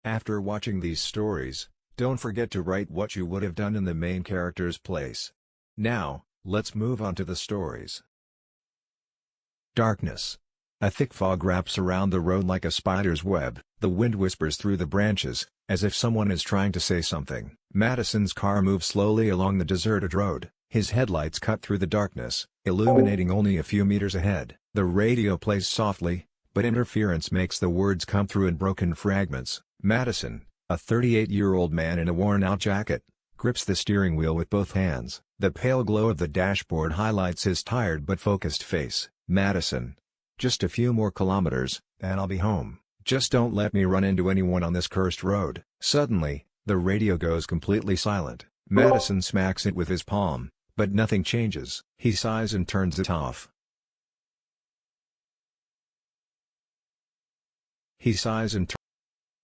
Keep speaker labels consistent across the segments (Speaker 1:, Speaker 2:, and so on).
Speaker 1: After watching these stories, don't forget to write what you would have done in the main character's place. Now, let's move on to the stories. Darkness. A thick fog wraps around the road like a spider's web. The wind whispers through the branches, as if someone is trying to say something. Madison's car moves slowly along the deserted road. His headlights cut through the darkness, illuminating only a few meters ahead. The radio plays softly, but interference makes the words come through in broken fragments. Madison, a 38-year-old man in a worn-out jacket, grips the steering wheel with both hands. The pale glow of the dashboard highlights his tired but focused face. Madison. Just a few more kilometers, and I'll be home. Just don't let me run into anyone on this cursed road. Suddenly, the radio goes completely silent. Madison smacks it with his palm, but nothing changes. He sighs and turns it off.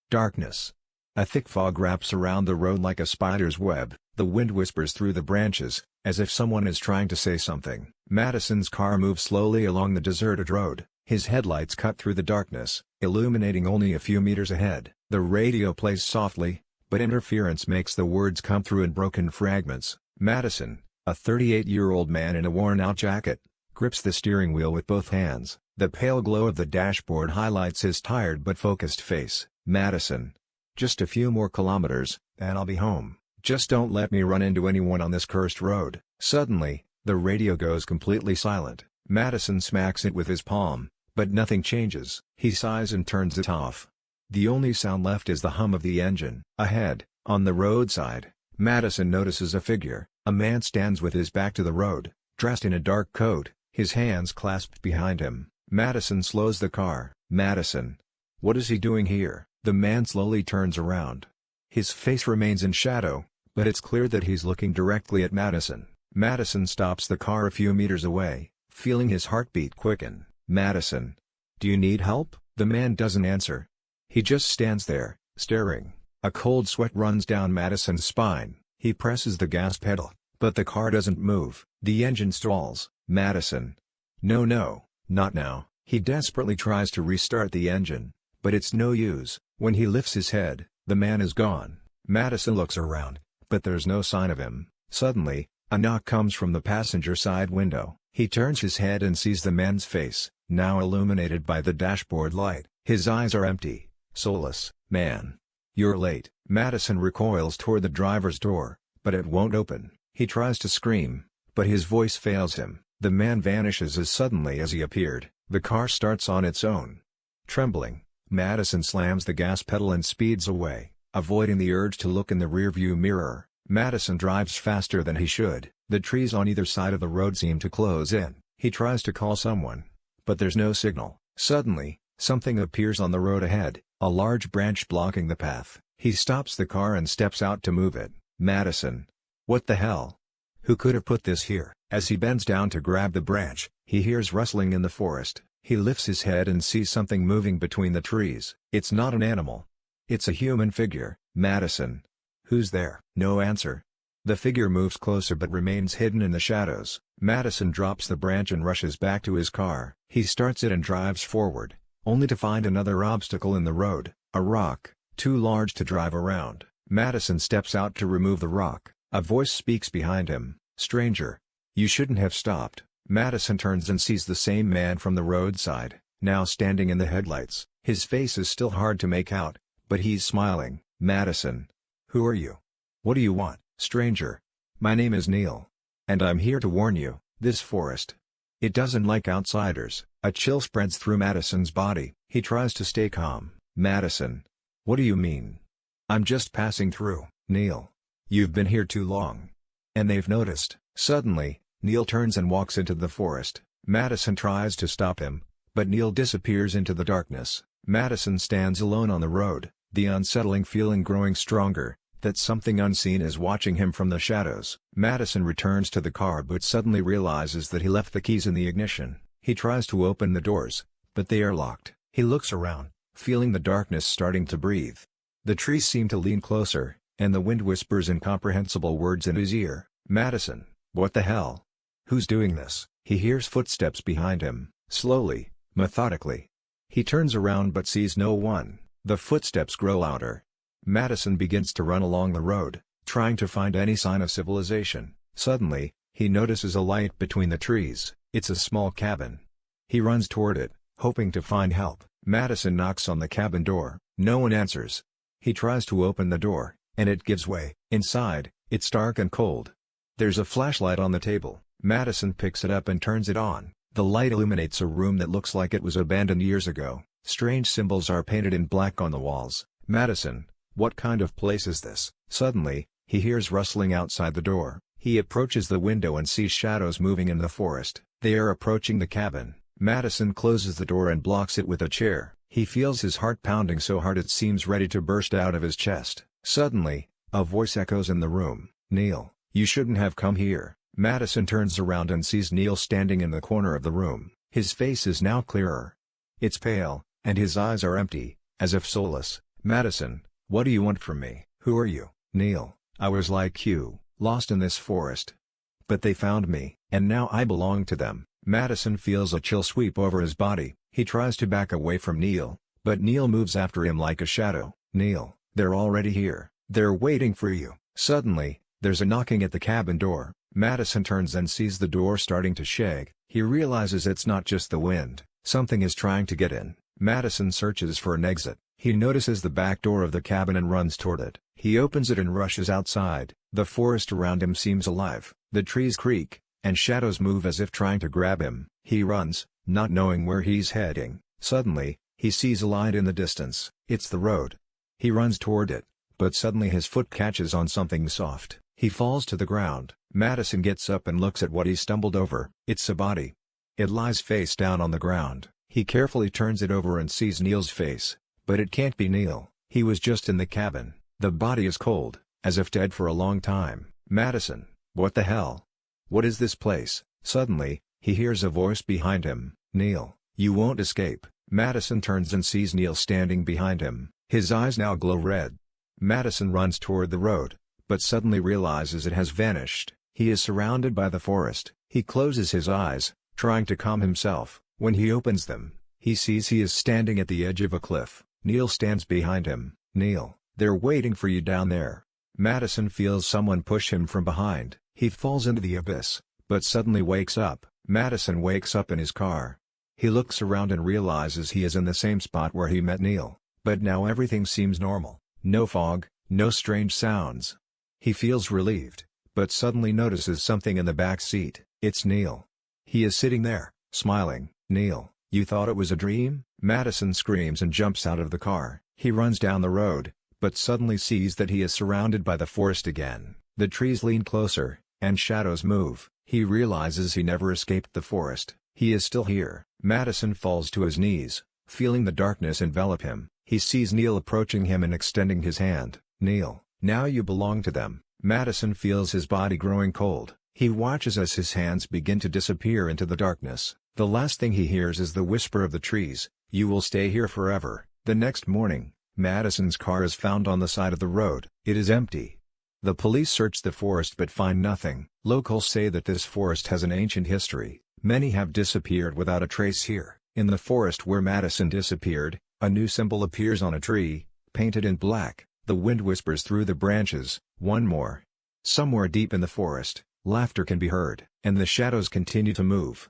Speaker 1: Darkness. A thick fog wraps around the road like a spider's web. The wind whispers through the branches, as if someone is trying to say something. Madison's car moves slowly along the deserted road. His headlights cut through the darkness, illuminating only a few meters ahead. The radio plays softly, but interference makes the words come through in broken fragments. Madison, a 38-year-old man in a worn-out jacket, grips the steering wheel with both hands. The pale glow of the dashboard highlights his tired but focused face. Madison. Just a few more kilometers, and I'll be home. Just don't let me run into anyone on this cursed road. Suddenly, the radio goes completely silent. Madison smacks it with his palm, but nothing changes. He sighs and turns it off. The only sound left is the hum of the engine. Ahead, on the roadside, Madison notices a figure. A man stands with his back to the road, dressed in a dark coat, his hands clasped behind him. Madison slows the car. Madison. What is he doing here? The man slowly turns around. His face remains in shadow, but it's clear that he's looking directly at Madison. Madison stops the car a few meters away, feeling his heartbeat quicken. Madison. Do you need help? The man doesn't answer. He just stands there, staring. A cold sweat runs down Madison's spine. He presses the gas pedal, but the car doesn't move. The engine stalls. Madison. No, not now. He desperately tries to restart the engine, but it's no use. When he lifts his head, the man is gone. Madison looks around, but there's no sign of him. Suddenly, a knock comes from the passenger side window. He turns his head and sees the man's face, now illuminated by the dashboard light. His eyes are empty, soulless. Man. You're late. Madison recoils toward the driver's door, but it won't open. He tries to scream, but his voice fails him. The man vanishes as suddenly as he appeared. The car starts on its own. Trembling, Madison slams the gas pedal and speeds away, avoiding the urge to look in the rearview mirror. Madison drives faster than he should. The trees on either side of the road seem to close in. He tries to call someone, but there's no signal. Suddenly, something appears on the road ahead, a large branch blocking the path. He stops the car and steps out to move it. Madison. What the hell? Who could have put this here? As he bends down to grab the branch, he hears rustling in the forest. He lifts his head and sees something moving between the trees. It's not an animal. It's a human figure. Madison. Who's there? No answer. The figure moves closer but remains hidden in the shadows. Madison drops the branch and rushes back to his car. He starts it and drives forward, only to find another obstacle in the road, a rock, too large to drive around. Madison steps out to remove the rock. A voice speaks behind him. Stranger. You shouldn't have stopped. Madison turns and sees the same man from the roadside, now standing in the headlights. His face is still hard to make out, but he's smiling. Madison. Who are you? What do you want? Stranger. My name is Neil. And I'm here to warn you, this forest. It doesn't like outsiders. A chill spreads through Madison's body. He tries to stay calm. Madison. What do you mean? I'm just passing through. Neil. You've been here too long. And they've noticed. Suddenly, Neil turns and walks into the forest. Madison tries to stop him, but Neil disappears into the darkness. Madison stands alone on the road, the unsettling feeling growing stronger, that something unseen is watching him from the shadows. Madison returns to the car but suddenly realizes that he left the keys in the ignition. He tries to open the doors, but they are locked. He looks around, feeling the darkness starting to breathe. The trees seem to lean closer, and the wind whispers incomprehensible words in his ear. Madison. What the hell? Who's doing this? He hears footsteps behind him, slowly, methodically. He turns around but sees no one. The footsteps grow louder, Madison begins to run along the road, trying to find any sign of civilization. Suddenly, he notices a light between the trees. It's a small cabin. He runs toward it, hoping to find help. Madison knocks on the cabin door. No one answers. He tries to open the door, and it gives way. Inside, it's dark and cold. There's a flashlight on the table. Madison picks it up and turns it on. The light illuminates a room that looks like it was abandoned years ago. Strange symbols are painted in black on the walls. Madison, what kind of place is this? Suddenly, he hears rustling outside the door. He approaches the window and sees shadows moving in the forest. They are approaching the cabin. Madison closes the door and blocks it with a chair. He feels his heart pounding so hard it seems ready to burst out of his chest. Suddenly, a voice echoes in the room. "Neil, you shouldn't have come here." Madison turns around and sees Neil standing in the corner of the room. His face is now clearer. It's pale, and his eyes are empty, as if soulless. "Madison, what do you want from me? Who are you?" "Neil, I was like you, lost in this forest. But they found me, and now I belong to them." Madison feels a chill sweep over his body. He tries to back away from Neil, but Neil moves after him like a shadow. "Neil, they're already here. They're waiting for you." Suddenly, there's a knocking at the cabin door. Madison turns and sees the door starting to shake. He realizes it's not just the wind. Something is trying to get in. Madison searches for an exit. He notices the back door of the cabin and runs toward it. He opens it and rushes outside. The forest around him seems alive. The trees creak, and shadows move as if trying to grab him. He runs, not knowing where he's heading. Suddenly, he sees a light in the distance. It's the road. He runs toward it, but suddenly his foot catches on something soft. He falls to the ground. Madison gets up and looks at what he stumbled over. It's a body. It lies face down on the ground. He carefully turns it over and sees Neil's face. But it can't be Neil. He was just in the cabin. The body is cold, as if dead for a long time. "Madison, what the hell? What is this place?" Suddenly, he hears a voice behind him. "Neil, you won't escape." Madison turns and sees Neil standing behind him. His eyes now glow red. Madison runs toward the road, but suddenly realizes it has vanished. He is surrounded by the forest. He closes his eyes, trying to calm himself. When he opens them, he sees he is standing at the edge of a cliff. Neil stands behind him. "Neil, they're waiting for you down there." Madison feels someone push him from behind. He falls into the abyss, but suddenly wakes up. Madison wakes up in his car. He looks around and realizes he is in the same spot where he met Neil. But now everything seems normal. No fog, no strange sounds. He feels relieved, but suddenly notices something in the back seat. It's Neil. He is sitting there, smiling. "Neil, you thought it was a dream?" Madison screams and jumps out of the car. He runs down the road, but suddenly sees that he is surrounded by the forest again. The trees lean closer, and shadows move. He realizes he never escaped the forest. He is still here. Madison falls to his knees, feeling the darkness envelop him. He sees Neil approaching him and extending his hand. "Neil, now you belong to them." Madison feels his body growing cold. He watches as his hands begin to disappear into the darkness. The last thing he hears is the whisper of the trees, "You will stay here forever." The next morning, Madison's car is found on the side of the road. It is empty. The police search the forest but find nothing. Locals say that this forest has an ancient history. Many have disappeared without a trace here. In the forest where Madison disappeared, a new symbol appears on a tree, painted in black. The wind whispers through the branches, "One more." Somewhere deep in the forest, laughter can be heard, and the shadows continue to move.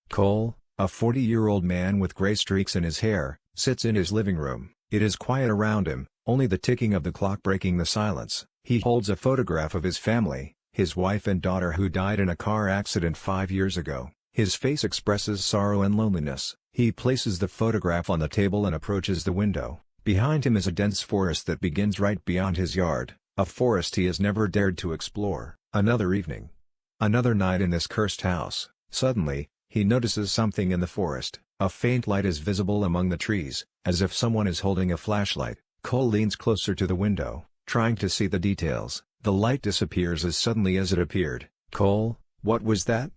Speaker 1: Cole, a 40-year-old man with gray streaks in his hair, sits in his living room. It is quiet around him, only the ticking of the clock breaking the silence. He holds a photograph of his family, his wife and daughter who died in a car accident 5 years ago. His face expresses sorrow and loneliness. He places the photograph on the table and approaches the window. Behind him is a dense forest that begins right beyond his yard, a forest he has never dared to explore. Another evening. Another night in this cursed house. Suddenly, he notices something in the forest. A faint light is visible among the trees, as if someone is holding a flashlight. Cole leans closer to the window, trying to see the details. The light disappears as suddenly as it appeared. "Cole, what was that?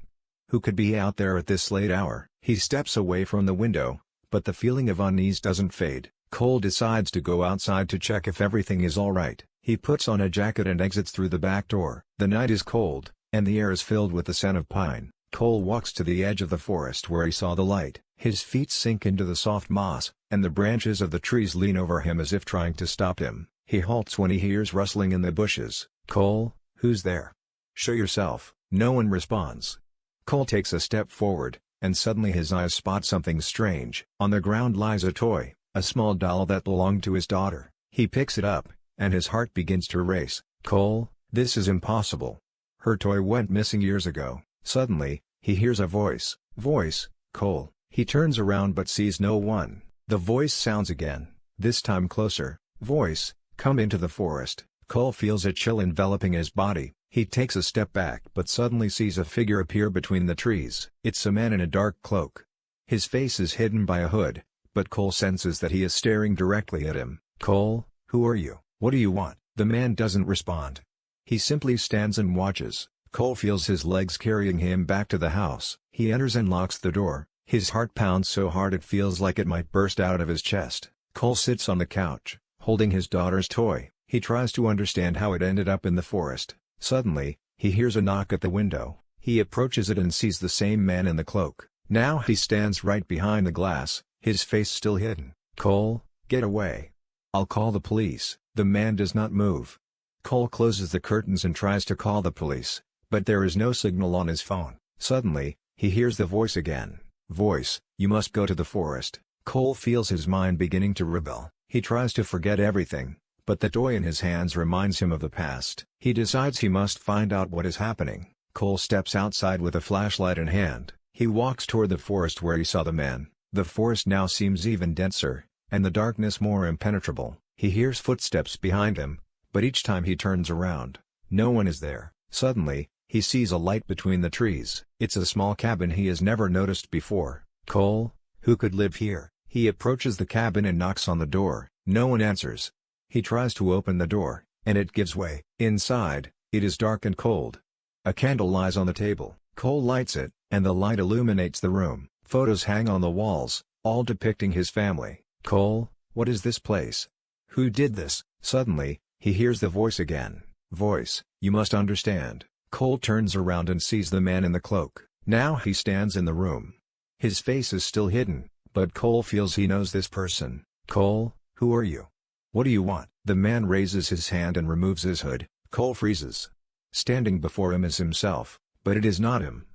Speaker 1: Who could be out there at this late hour?" He steps away from the window, but the feeling of unease doesn't fade. Cole decides to go outside to check if everything is alright. He puts on a jacket and exits through the back door. The night is cold, and the air is filled with the scent of pine. Cole walks to the edge of the forest where he saw the light. His feet sink into the soft moss, and the branches of the trees lean over him as if trying to stop him. He halts when he hears rustling in the bushes. "Cole, who's there? Show yourself." No one responds. Cole takes a step forward, and suddenly his eyes spot something strange. On the ground lies a toy, a small doll that belonged to his daughter. He picks it up, and his heart begins to race. "Cole, this is impossible. Her toy went missing years ago." Suddenly, he hears a voice. "Voice, Cole." He turns around but sees no one. The voice sounds again, this time closer. "Voice, come into the forest." Cole feels a chill enveloping his body. He takes a step back but suddenly sees a figure appear between the trees. It's a man in a dark cloak. His face is hidden by a hood, but Cole senses that he is staring directly at him. "Cole, who are you? What do you want?" The man doesn't respond. He simply stands and watches. Cole feels his legs carrying him back to the house. He enters and locks the door. His heart pounds so hard it feels like it might burst out of his chest. Cole sits on the couch, holding his daughter's toy. He tries to understand how it ended up in the forest. Suddenly, he hears a knock at the window. He approaches it and sees the same man in the cloak. Now he stands right behind the glass, his face still hidden. "Cole, get away. I'll call the police." The man does not move. Cole closes the curtains and tries to call the police, but there is no signal on his phone. Suddenly, he hears the voice again. "Voice, you must go to the forest." Cole feels his mind beginning to rebel. He tries to forget everything, but the toy in his hands reminds him of the past. He decides he must find out what is happening. Cole steps outside with a flashlight in hand. He walks toward the forest where he saw the man. The forest now seems even denser, and the darkness more impenetrable. He hears footsteps behind him, but each time he turns around, no one is there. Suddenly, he sees a light between the trees. It's a small cabin he has never noticed before. "Cole, who could live here?" He approaches the cabin and knocks on the door. No one answers. He tries to open the door, and it gives way. Inside, it is dark and cold. A candle lies on the table. Cole lights it, and the light illuminates the room. Photos hang on the walls, all depicting his family. "Cole, what is this place? Who did this?" Suddenly, he hears the voice again. "Voice, you must understand." Cole turns around and sees the man in the cloak. Now he stands in the room. His face is still hidden, but Cole feels he knows this person. "Cole, who are you? What do you want?" The man raises his hand and removes his hood. Cole freezes. Standing before him is himself, but it is not him.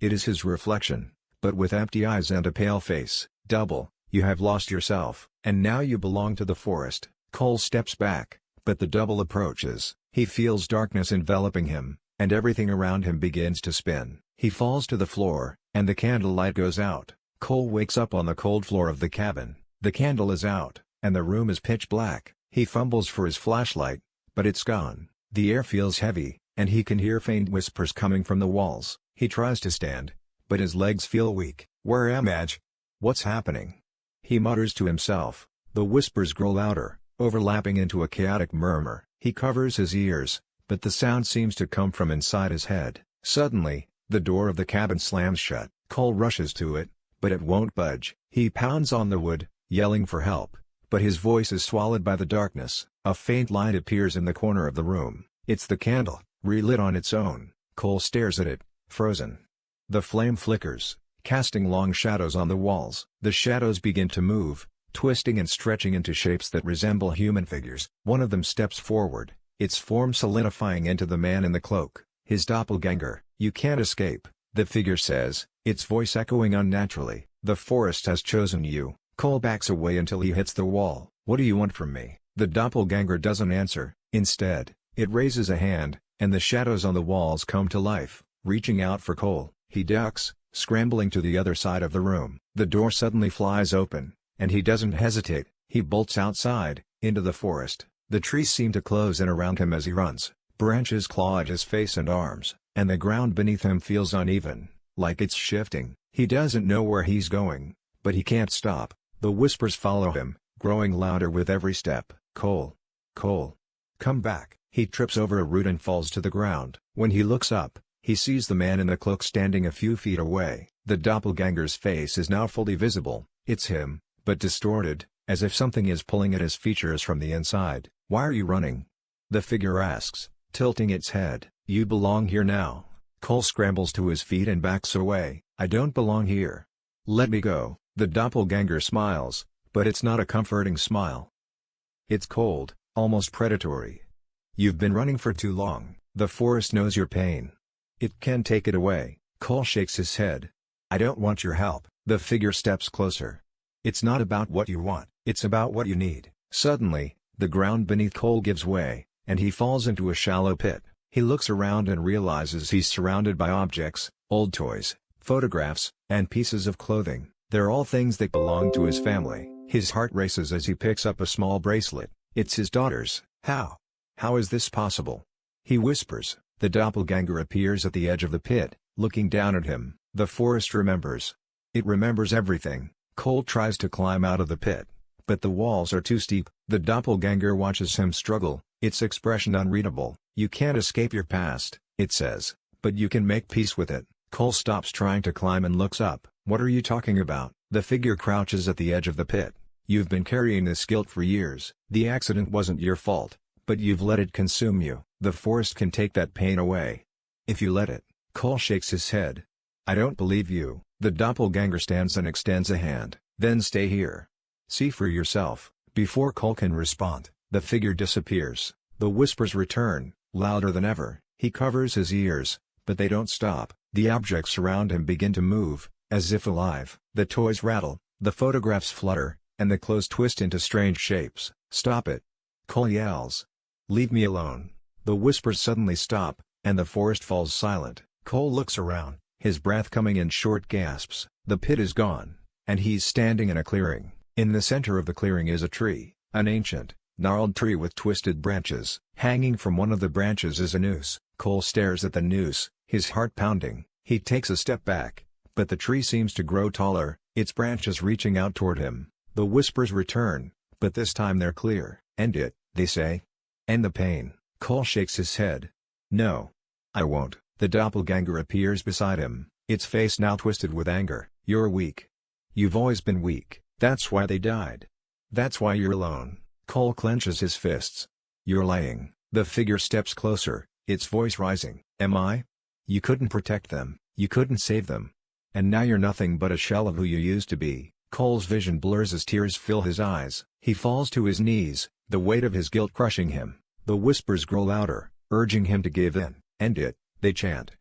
Speaker 1: It is his reflection, but with empty eyes and a pale face. "Double, you have lost yourself, and now you belong to the forest." Cole steps back, but the double approaches. He feels darkness enveloping him, and everything around him begins to spin. He falls to the floor, and the candle light goes out. Cole wakes up on the cold floor of the cabin. The candle is out, and the room is pitch black. He fumbles for his flashlight, but it's gone. The air feels heavy, and he can hear faint whispers coming from the walls. He tries to stand, but his legs feel weak. "Where am I? What's happening?" He mutters to himself. The whispers grow louder, overlapping into a chaotic murmur. He covers his ears, but the sound seems to come from inside his head. Suddenly, the door of the cabin slams shut. Cole rushes to it, but it won't budge. He pounds on the wood, yelling for help, but his voice is swallowed by the darkness. A faint light appears in the corner of the room. It's the candle, relit on its own. Cole stares at it, frozen. The flame flickers, casting long shadows on the walls. The shadows begin to move, twisting and stretching into shapes that resemble human figures. One of them steps forward, its form solidifying into the man in the cloak, his doppelganger. "You can't escape," the figure says, its voice echoing unnaturally. "The forest has chosen you." Cole backs away until he hits the wall. "What do you want from me?" The doppelganger doesn't answer. Instead, it raises a hand, and the shadows on the walls come to life, reaching out for Cole. He ducks, scrambling to the other side of the room. The door suddenly flies open, and he doesn't hesitate. He bolts outside, into the forest. The trees seem to close in around him as he runs. Branches claw at his face and arms, and the ground beneath him feels uneven, like it's shifting. He doesn't know where he's going, but he can't stop. The whispers follow him, growing louder with every step. "Cole! Cole! Come back!" He trips over a root and falls to the ground. When he looks up, he sees the man in the cloak standing a few feet away. The doppelganger's face is now fully visible. It's him, but distorted, as if something is pulling at his features from the inside. "Why are you running?" the figure asks, tilting its head. "You belong here now." Cole scrambles to his feet and backs away. "I don't belong here. Let me go." The doppelganger smiles, but it's not a comforting smile. It's cold, almost predatory. You've been running for too long. The forest knows your pain. It can take it away. Cole shakes his head. I don't want your help. The figure steps closer. It's not about what you want, it's about what you need. Suddenly, the ground beneath Cole gives way, and he falls into a shallow pit. He looks around and realizes he's surrounded by objects, old toys, photographs, and pieces of clothing. They're all things that belong to his family. His heart races as he picks up a small bracelet. It's his daughter's. How? How is this possible? He whispers. The doppelganger appears at the edge of the pit, looking down at him. The forest remembers. It remembers everything. Cole tries to climb out of the pit, but the walls are too steep. The doppelganger watches him struggle, its expression unreadable. You can't escape your past, it says, but you can make peace with it. Cole stops trying to climb and looks up. What are you talking about? The figure crouches at the edge of the pit. You've been carrying this guilt for years. The accident wasn't your fault, but you've let it consume you. The forest can take that pain away. If you let it. Cole shakes his head. I don't believe you. The doppelganger stands and extends a hand. Then stay here. See for yourself. Before Cole can respond, the figure disappears. The whispers return, louder than ever. He covers his ears, but they don't stop. The objects around him begin to move, as if alive. The toys rattle, the photographs flutter, and the clothes twist into strange shapes. Stop it! Cole yells. Leave me alone. The whispers suddenly stop, and the forest falls silent. Cole looks around, his breath coming in short gasps. The pit is gone, and he's standing in a clearing. In the center of the clearing is a tree, an ancient, gnarled tree with twisted branches. Hanging from one of the branches is a noose. Cole stares at the noose, his heart pounding. He takes a step back, but the tree seems to grow taller, its branches reaching out toward him. The whispers return, but this time they're clear. End it, they say. End the pain. Cole shakes his head. No. I won't. The doppelganger appears beside him, its face now twisted with anger. You're weak. You've always been weak. That's why they died. That's why you're alone. Cole clenches his fists. You're lying. The figure steps closer, its voice rising. Am I? You couldn't protect them, you couldn't save them. And now you're nothing but a shell of who you used to be. Cole's vision blurs as tears fill his eyes. He falls to his knees, the weight of his guilt crushing him. The whispers grow louder, urging him to give in. End it, they chant.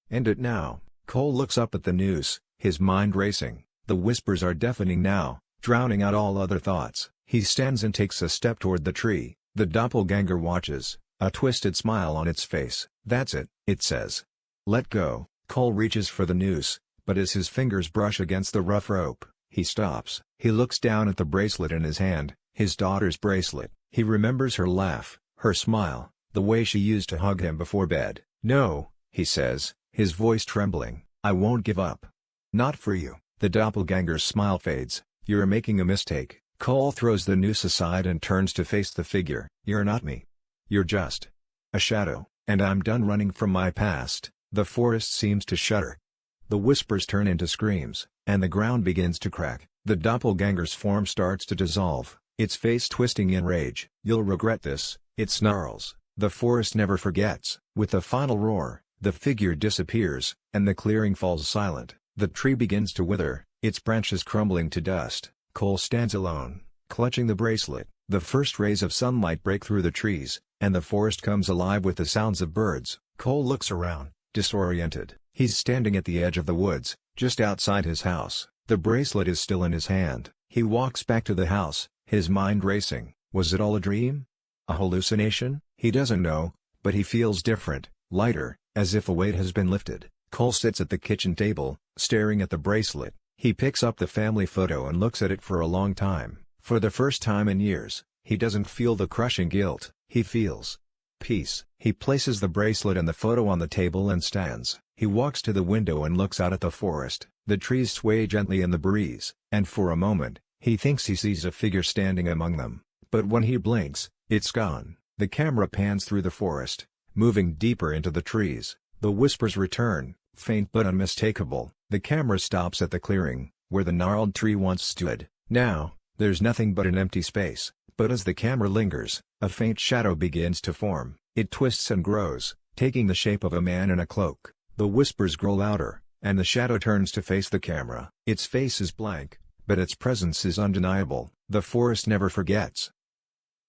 Speaker 1: End it now. Cole looks up at the noose, his mind racing. The whispers are deafening now, drowning out all other thoughts. He stands and takes a step toward the tree. The doppelganger watches, a twisted smile on its face. That's it says. Let go. Cole reaches for the noose, but as his fingers brush against the rough rope, he stops. He looks down at the bracelet in his hand, his daughter's bracelet. He remembers her laugh, her smile, the way she used to hug him before bed. No, he says, his voice trembling. I won't give up. Not for you. The doppelganger's smile fades. You're making a mistake. Cole throws the noose aside and turns to face the figure. You're not me. You're just a shadow, and I'm done running from my past. The forest seems to shudder. The whispers turn into screams, and the ground begins to crack. The doppelganger's form starts to dissolve, its face twisting in rage. You'll regret this, it snarls. The forest never forgets. With a final roar, the figure disappears, and the clearing falls silent. The tree begins to wither, its branches crumbling to dust. Cole stands alone, clutching the bracelet. The first rays of sunlight break through the trees, and the forest comes alive with the sounds of birds. Cole looks around, disoriented. He's standing at the edge of the woods, just outside his house. The bracelet is still in his hand. He walks back to the house, his mind racing. Was it all a dream? A hallucination? He doesn't know, but he feels different, lighter, as if a weight has been lifted. Cole sits at the kitchen table, staring at the bracelet. He picks up the family photo and looks at it for a long time. For the first time in years, he doesn't feel the crushing guilt, he feels peace. He places the bracelet and the photo on the table and stands. He walks to the window and looks out at the forest. The trees sway gently in the breeze, and for a moment, he thinks he sees a figure standing among them. But when he blinks, it's gone. The camera pans through the forest, moving deeper into the trees. The whispers return, faint but unmistakable. The camera stops at the clearing, where the gnarled tree once stood. Now, there's nothing but an empty space. But as the camera lingers, a faint shadow begins to form. It twists and grows, taking the shape of a man in a cloak. The whispers grow louder, and the shadow turns to face the camera. Its face is blank, but its presence is undeniable. The forest never forgets.